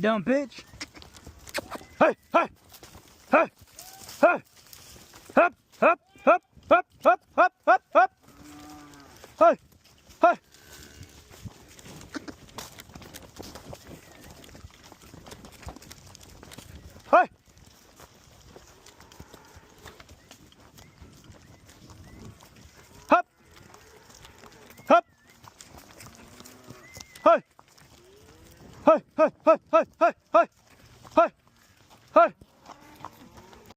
dumb bitch. Hey, hey, hey, hey. Up, up, up, up, up, up, up, up. Hey, hey. Hey. Up. Up. Hey. Hey, hey, hey, hey.